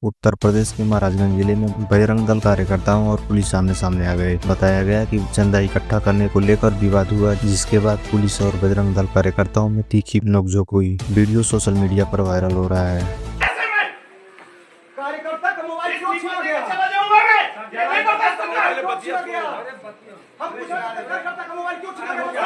उत्तर प्रदेश के महाराजगंज जिले में बजरंग दल कार्यकर्ताओं और पुलिस सामने सामने आ गए। बताया गया कि चंदा इकट्ठा करने को लेकर विवाद हुआ, जिसके बाद पुलिस और बजरंग दल कार्यकर्ताओं में तीखी नोकझोंक हुई। वीडियो सोशल मीडिया पर वायरल हो रहा है। कार्यकर्ता का मोबाइल क्यों छीना गया? चला जाऊंगा मैं। क्यों छीना गया? हम कुछ कार्यकर्ता का मोबाइल क्यों छीना गया?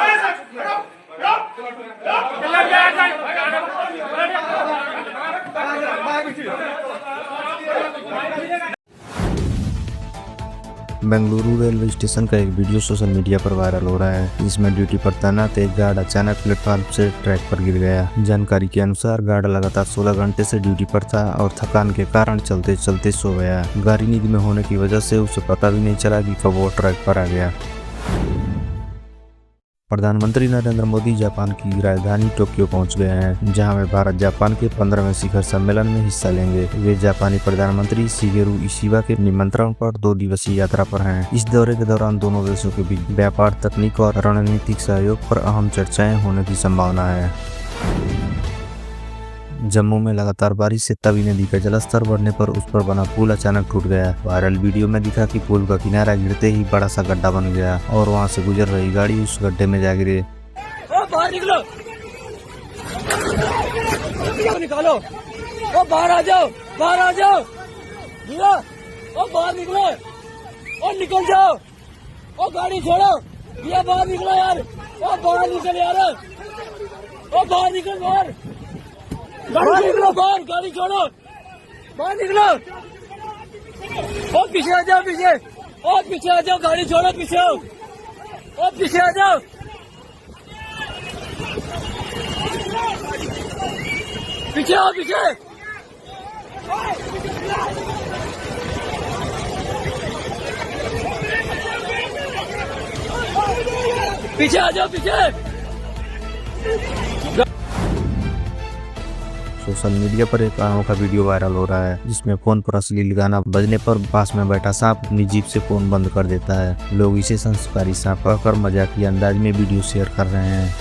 बेंगलुरु रेलवे स्टेशन का एक वीडियो सोशल मीडिया पर वायरल हो रहा है। इसमें ड्यूटी पर तैनात एक गार्ड अचानक प्लेटफॉर्म से ट्रैक पर गिर गया। जानकारी के अनुसार गार्ड लगातार 16 घंटे से ड्यूटी पर था और थकान के कारण चलते चलते सो गया। गहरी नींद में होने की वजह से उसे पता भी नहीं चला कि कब वो ट्रैक पर आ गया। प्रधानमंत्री नरेंद्र मोदी जापान की राजधानी टोक्यो पहुंच गए हैं, जहां वे भारत जापान के 15वें शिखर सम्मेलन में हिस्सा लेंगे। वे जापानी प्रधानमंत्री शिगेरू इशिबा के निमंत्रण पर 2 दिवसीय यात्रा पर हैं। इस दौरे के दौरान दोनों देशों के बीच व्यापार, तकनीक और रणनीतिक सहयोग पर अहम चर्चाएं होने की संभावना है। जम्मू में लगातार बारिश से तवी नदी का जलस्तर बढ़ने पर उस पर बना पुल अचानक टूट गया। वायरल वीडियो में दिखा कि पुल का किनारा गिरते ही बड़ा सा गड्ढा बन गया और वहां से गुजर रही गाड़ी उस गड्ढे में जा गिरे। बाहर निकलो, निकालो, ओ बाहर आ जाओ, बाहर आ जाओ, ओ बाहर निकलो, ओ निकल जाओ, ओ गाड़ी छोड़ो, ये बाहर निकलो यार, ओ बाहर निकल यार, ओ बाहर निकल, बाहर निकलो, बाहर गाड़ी छोड़ो, बाहर निकलो, ओ पीछे आ जाओ, पीछे आ जाओ, गाड़ी छोड़ो, पीछे आओ, ओ पीछे आ जाओ, पीछे आओ, पीछे आ जाओ, पीछे। सोशल मीडिया पर एक अनोखा वीडियो वायरल हो रहा है, जिसमें फोन पर अश्लील गाना बजने पर पास में बैठा सांप अपनी जीभ से फोन बंद कर देता है। लोग इसे संस्कारी सांप कहकर मजाकिया अंदाज में वीडियो शेयर कर रहे हैं।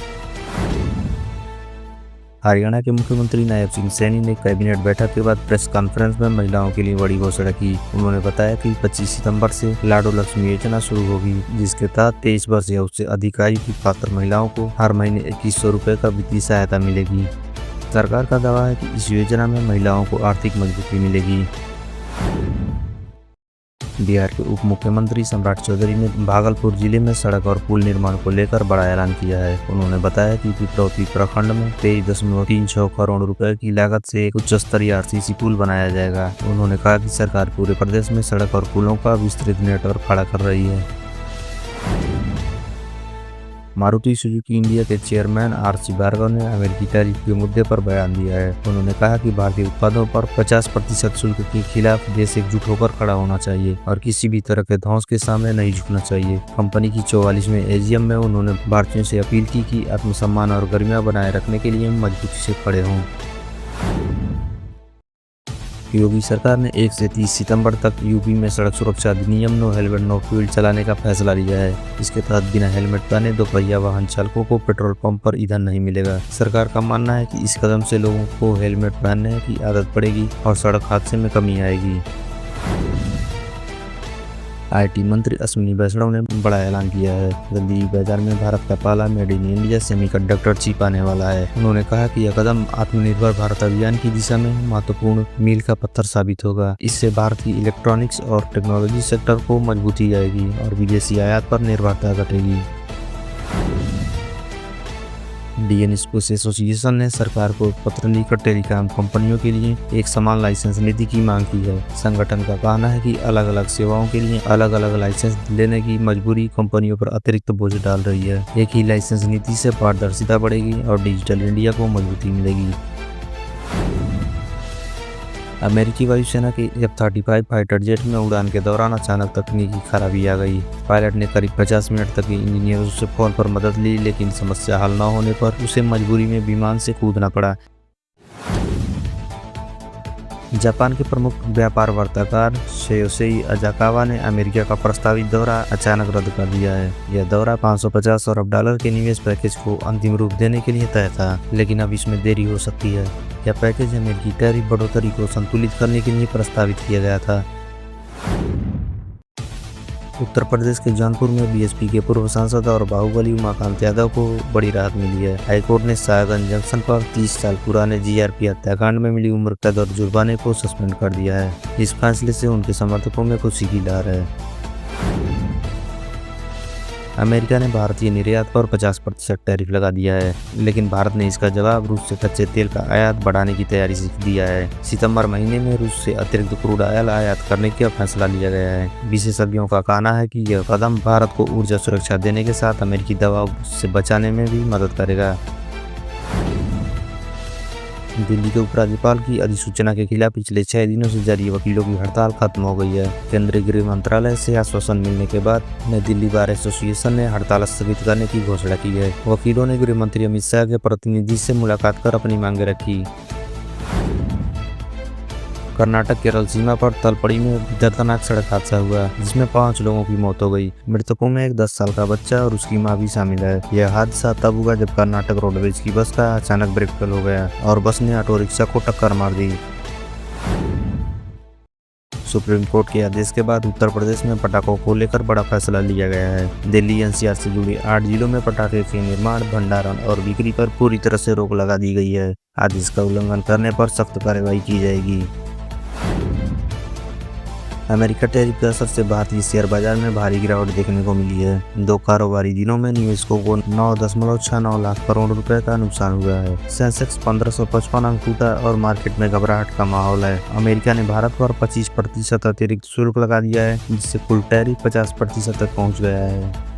हरियाणा के मुख्यमंत्री नायब सिंह सैनी ने कैबिनेट बैठक के बाद प्रेस कॉन्फ्रेंस में महिलाओं के लिए बड़ी घोषणा की। उन्होंने बताया कि 25 सितंबर से लाडो लक्ष्मी योजना शुरू होगी, जिसके तहत 23 वर्ष या उससे अधिक आयु की पात्र महिलाओं को हर महीने 2100 रुपए का वित्तीय सहायता मिलेगी। सरकार का दावा है कि इस योजना में महिलाओं को आर्थिक मजबूती मिलेगी। बिहार के उप मुख्यमंत्री सम्राट चौधरी ने भागलपुर जिले में सड़क और पुल निर्माण को लेकर बड़ा ऐलान किया है। उन्होंने बताया कि पिपरौती प्रखंड में 23.36 करोड़ रुपए की लागत से एक उच्च स्तरीय आरसीसी पुल बनाया जाएगा। उन्होंने कहा कि सरकार पूरे प्रदेश में सड़क और पुलों का विस्तृत नेटवर्क खड़ा कर रही है। मारुति सुजुकी इंडिया के चेयरमैन आर.सी. भार्गव ने अमेरिकी टैरिफ के मुद्दे पर बयान दिया है। उन्होंने कहा कि भारतीय उत्पादों पर 50% शुल्क के खिलाफ देश एकजुट होकर खड़ा होना चाहिए और किसी भी तरह के धौंस के सामने नहीं झुकना चाहिए। कंपनी की 44वें एजीएम में उन्होंने भारतीयों से अपील की कि आत्मसम्मान और गरिमा बनाए रखने के लिए मजबूती से खड़े हों। योगी सरकार ने 1 से 30 सितंबर तक यूपी में सड़क सुरक्षा अधिनियम नो हेलमेट नो फ्यूल चलाने का फैसला लिया है। इसके तहत बिना हेलमेट पहने दोपहिया वाहन चालकों को पेट्रोल पंप पर ईंधन नहीं मिलेगा। सरकार का मानना है कि इस कदम से लोगों को हेलमेट पहनने की आदत पड़ेगी और सड़क हादसे में कमी आएगी। आईटी मंत्री अश्विनी वैष्णव ने बड़ा ऐलान किया है। जल्दी बाजार में भारत का पहला made in India semiconductor chip आने वाला है। उन्होंने कहा कि यह कदम आत्मनिर्भर भारत अभियान की दिशा में महत्वपूर्ण मील का पत्थर साबित होगा। इससे भारत की इलेक्ट्रॉनिक्स और टेक्नोलॉजी सेक्टर को मजबूती आएगी और विदेशी आयात पर निर्भरता घटेगी। डीएन स्पेस एसोसिएशन ने सरकार को पत्र लिखकर टेलीकॉम कंपनियों के लिए एक समान लाइसेंस नीति की मांग की है। संगठन का कहना है कि अलग अलग सेवाओं के लिए अलग अलग लाइसेंस लेने की मजबूरी कंपनियों पर अतिरिक्त बोझ डाल रही है। एक ही लाइसेंस नीति से पारदर्शिता बढ़ेगी और डिजिटल इंडिया को मजबूती मिलेगी। अमेरिकी वायुसेना के F-35 फाइटर जेट में उड़ान के दौरान अचानक तकनीकी खराबी आ गई। पायलट ने करीब 50 मिनट तक इंजीनियरों से फोन पर मदद ली, लेकिन समस्या हल न होने पर उसे मजबूरी में विमान से कूदना पड़ा। जापान के प्रमुख व्यापार वार्ताकार शियोशी अजाकावा ने अमेरिका का प्रस्तावित दौरा अचानक रद्द कर दिया है। यह दौरा 550 अरब डॉलर के निवेश पैकेज को अंतिम रूप देने के लिए तय था, लेकिन अब इसमें देरी हो सकती है। यह पैकेज अमेरिकी टैरिफ बढ़ोतरी को संतुलित करने के लिए प्रस्तावित किया गया था। उत्तर प्रदेश के जौनपुर में बीएसपी के पूर्व सांसद और बाहुबली उमाकांत यादव को बड़ी राहत मिली है। हाईकोर्ट ने सायागंज जंक्शन पर 30 साल पुराने जीआरपी हत्याकांड में मिली उम्र कैद और जुर्माने को सस्पेंड कर दिया है। इस फैसले से उनके समर्थकों में खुशी की लहर है। अमेरिका ने भारतीय निर्यात पर 50% टैरिफ लगा दिया है, लेकिन भारत ने इसका जवाब रूस से कच्चे तेल का आयात बढ़ाने की तैयारी से दिया है। सितंबर महीने में रूस से अतिरिक्त क्रूड ऑयल आयात करने का फैसला लिया गया है। विशेषज्ञों का कहना है कि यह कदम भारत को ऊर्जा सुरक्षा देने के साथ अमेरिकी दबाव से बचाने में भी मदद करेगा। दिल्ली के उपराज्यपाल की अधिसूचना के खिलाफ पिछले 6 दिनों से जारी वकीलों की हड़ताल खत्म हो गई है। केंद्रीय गृह मंत्रालय से आश्वासन मिलने के बाद नई दिल्ली बार एसोसिएशन ने हड़ताल स्थगित करने की घोषणा की है। वकीलों ने गृह मंत्री अमित शाह के प्रतिनिधि से मुलाकात कर अपनी मांगे रखी। कर्नाटक केरल सीमा पर तलपड़ी में दर्दनाक सड़क हादसा हुआ, जिसमें 5 लोगों की मौत हो गई। मृतकों में एक 10 साल का बच्चा और उसकी मां भी शामिल है। यह हादसा तब हुआ जब कर्नाटक रोडवेज की बस का अचानक ब्रेक फेल हो गया और बस ने ऑटो रिक्शा को टक्कर मार दी। सुप्रीम कोर्ट के आदेश के बाद उत्तर प्रदेश में पटाखों को लेकर बड़ा फैसला लिया गया है। दिल्ली एनसीआर से जुड़ी 8 जिलों में पटाखे के निर्माण, भंडारण और बिक्री पर पूरी तरह से रोक लगा दी गई है। आदेश का उल्लंघन करने पर सख्त कार्रवाई की जाएगी। अमेरिका टैरिफ के असर से भारतीय शेयर बाजार में भारी गिरावट देखने को मिली है। 2 कारोबारी दिनों में निवेशकों को 9.69 लाख करोड़ रुपए का नुकसान हुआ है। सेंसेक्स 1555 अंक टूटा और मार्केट में घबराहट का माहौल है। अमेरिका ने भारत पर 25% अतिरिक्त शुल्क लगा दिया है, जिससे कुल टैरिफ 50% तक पहुंच गया है।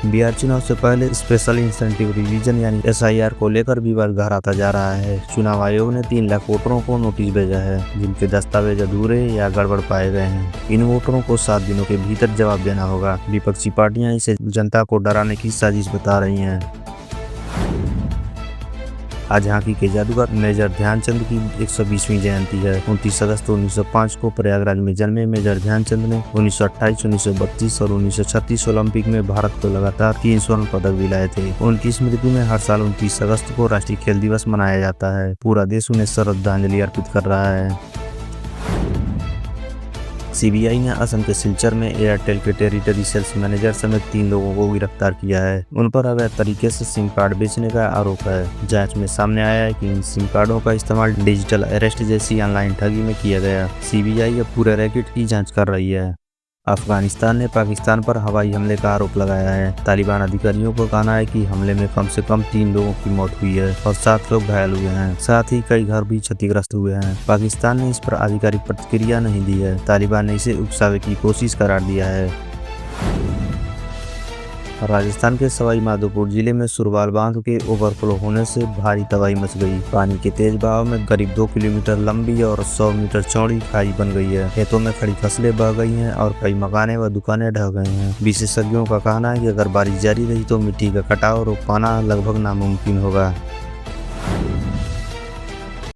बिहार चुनाव से पहले स्पेशल इंसेंटिव रिवीजन यानी SIR को लेकर विवाद गहराता जा रहा है। चुनाव आयोग ने 3 लाख वोटरों को नोटिस भेजा है, जिनके दस्तावेज अधूरे या गड़बड़ पाए गए हैं। इन वोटरों को 7 दिनों के भीतर जवाब देना होगा। विपक्षी पार्टियां इसे जनता को डराने की साजिश बता रही हैं। आज हॉकी के जादूगर मेजर ध्यानचंद की 120वीं जयंती है। 29 अगस्त 1905 को प्रयागराज में जन्मे मेजर ध्यानचंद ने 1928, 1932 और 1936 ओलंपिक में भारत को लगातार 3 स्वर्ण पदक दिलाए थे। उनकी स्मृति में हर साल 29 अगस्त को राष्ट्रीय खेल दिवस मनाया जाता है। पूरा देश उन्हें श्रद्धांजलि अर्पित कर रहा है। सीबीआई ने असम के सिलचर में एयरटेल के टेरिटरी सेल्स मैनेजर समेत 3 लोगों को गिरफ्तार किया है। उन पर अवैध तरीके से सिम कार्ड बेचने का आरोप है। जांच में सामने आया है कि इन सिम कार्डों का इस्तेमाल डिजिटल अरेस्ट जैसी ऑनलाइन ठगी में किया गया। सीबीआई अब पूरे रैकेट की जांच कर रही है। अफगानिस्तान ने पाकिस्तान पर हवाई हमले का आरोप लगाया है। तालिबान अधिकारियों को कहना है कि हमले में कम से कम 3 लोगों की मौत हुई है और 7 लोग घायल हुए हैं। साथ ही कई घर भी क्षतिग्रस्त हुए हैं। पाकिस्तान ने इस पर आधिकारिक प्रतिक्रिया नहीं दी है। तालिबान ने इसे उकसावे की कोशिश करार दिया है। राजस्थान के सवाई माधोपुर जिले में सुरवाल बांध के ओवरफ्लो होने से भारी तबाही मच गई। पानी के तेज बहाव में करीब 2 किलोमीटर लंबी और 100 मीटर चौड़ी खाई बन गई है। खेतों में खड़ी फसलें बह गई हैं और कई मकाने व दुकानें ढह गए हैं। विशेषज्ञों का कहना है कि अगर बारिश जारी रही तो मिट्टी का कटाव रोक पाना लगभग नामुमकिन होगा।